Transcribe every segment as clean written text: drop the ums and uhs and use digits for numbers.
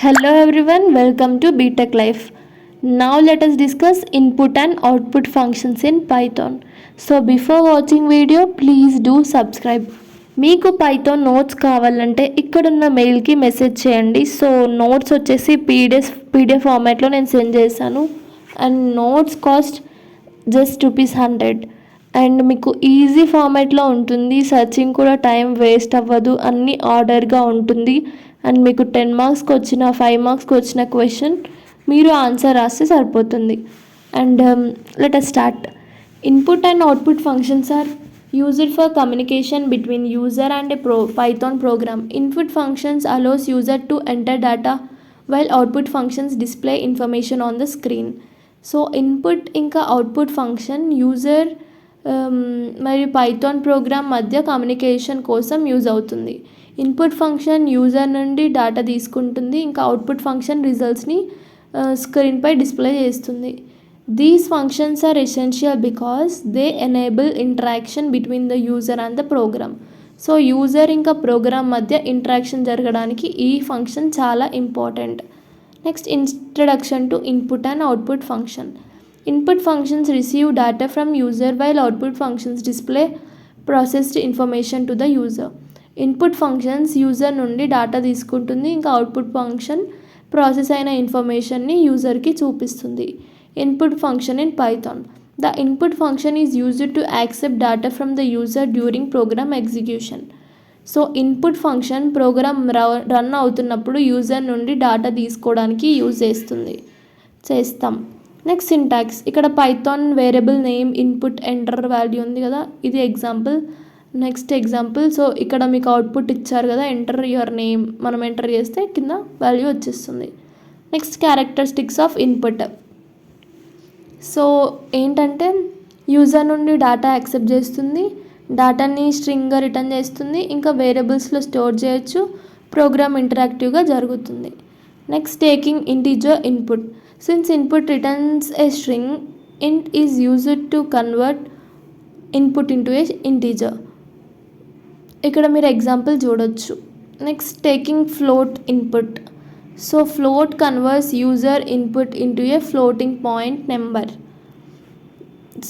Hello everyone, welcome to BTech Life. Now let us discuss input and output functions in Python. So before watching video, please do subscribe. మీకు Python notes కావాలంటే ఇక్కడున్న మెయిల్కి message చేయండి. So notes వచ్చేసి PDF ఫార్మాట్లో నేను send చేశాను. And notes cost just ₹100. And మీకు ఈజీ ఫార్మాట్లో ఉంటుంది, సర్చింగ్ కూడా టైం వేస్ట్ అవ్వదు, అన్నీ ఆర్డర్గా ఉంటుంది. అండ్ మీకు 10 మార్క్స్కి వచ్చిన 5 మార్క్స్కి వచ్చిన క్వశ్చన్ మీరు ఆన్సర్ రాస్తే సరిపోతుంది. And let us start. Input and output functions are used for communication between user and a Python program. Input functions allows user to enter data while output functions display information on the screen. So input ఇంకా output function user మరియు Python program మధ్య communication కోసం use అవుతుంది. Input function user నుండి data తీసుకుంటుంది, ఇంకా output function రిజల్ట్స్ని స్క్రీన్పై display చేస్తుంది. These functions are essential because they enable interaction between the user and the program. So user ఇంకా ప్రోగ్రామ్ మధ్య ఇంటరాక్షన్ జరగడానికి ఈ ఫంక్షన్ చాలా important. Next introduction to input and output function. Input functions receive data from user while output functions display processed information to the user. Input functions user నుండి data తీసుకుంటుంది, ఇంకా output function process అయిన ఇన్ఫర్మేషన్ని యూజర్కి చూపిస్తుంది. Input function in Python. The input function is used to accept data from the user during program execution. So input function program run అవుతున్నప్పుడు user నుండి data తీసుకోవడానికి use చేస్తాం. Next syntax. ఇక్కడ Python variable name input enter value ఉంది కదా, ఇది example. Next example. So ఇక్కడ మీకు అవుట్పుట్ ఇచ్చారు కదా, ఎంటర్ యువర్ నేమ్, మనం ఎంటర్ చేస్తే కింద వాల్యూ వచ్చేస్తుంది. Next characteristics of input. So ఏంటంటే యూజర్ నుండి డేటా యాక్సెప్ట్ చేస్తుంది, డేటాని స్ట్రింగ్గా రిటర్న్ చేస్తుంది, ఇంకా వేరియబుల్స్లో స్టోర్ చేయొచ్చు, ప్రోగ్రామ్ ఇంటరాక్టివ్గా జరుగుతుంది. Next taking integer input. Since input returns a string, int is used to convert input into a integer. ఇక్కడ మీరు ఎగ్జాంపుల్ చూడొచ్చు. Next taking float input. So float converts user input into a floating point number.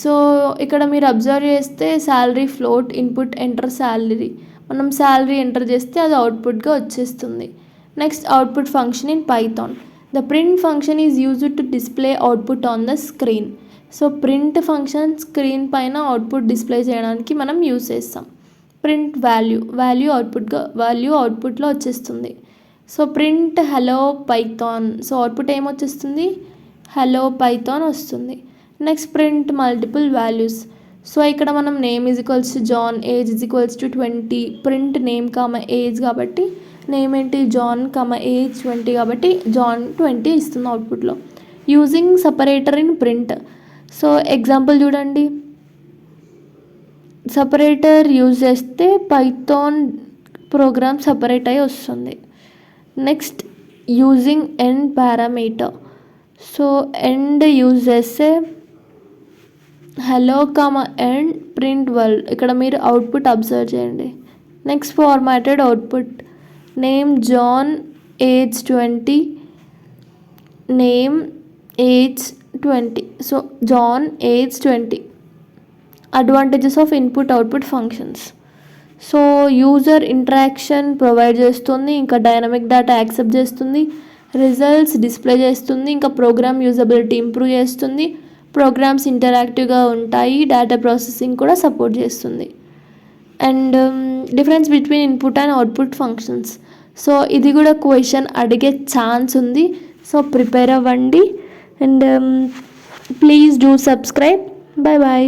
So ఇక్కడ మీరు observe చేస్తే salary float, input enter salary, మనం salary enter చేస్తే అది అవుట్పుట్గా వచ్చేస్తుంది. Next output function in Python. The print function is used to display output on the screen. So print function screen పైన output display చేయడానికి మనం యూజ్ చేస్తాం. ప్రింట్ వాల్యూ అవుట్పుట్లో వచ్చేస్తుంది. So print hello Python. So output ఏమొచ్చేస్తుంది, hello Python వస్తుంది. Next print multiple values. So ఇక్కడ మనం name is equals to John, age is equals to 20. Print name age కాబట్టి నేమ్ ఏంటి, జాన్ ఏజ్ 20 కాబట్టి జాన్ 20 ఇస్తుంది అవుట్పుట్లో. Using separator in print. So example చూడండి, సపరేటర్ యూజ్ చేస్తే పైథాన్ ప్రోగ్రామ్ సపరేట్ అయి వస్తుంది. Next using end parameter. So end use చేస్తే హలో ఎండ్ ప్రింట్ వరల్డ్. ఇక్కడ మీరు అవుట్పుట్ అబ్జర్వ్ చేయండి. Next formatted output. Name John, age 20, name age 20. So John age 20. Advantages of input output functions. So user interaction provide చేస్తుంది, ఇంకా dynamic data accept చేస్తుంది, results display చేస్తుంది, ఇంకా program usability improve చేస్తుంది, programs ఇంటరాక్టివ్గా ఉంటాయి, data processing కూడా support చేస్తుంది. And difference between input and output functions. So ఇది కూడా క్వశ్చన్ అడిగే ఛాన్స్ ఉంది, సో ప్రిపేర్ అవ్వండి. And please do subscribe. Bye bye.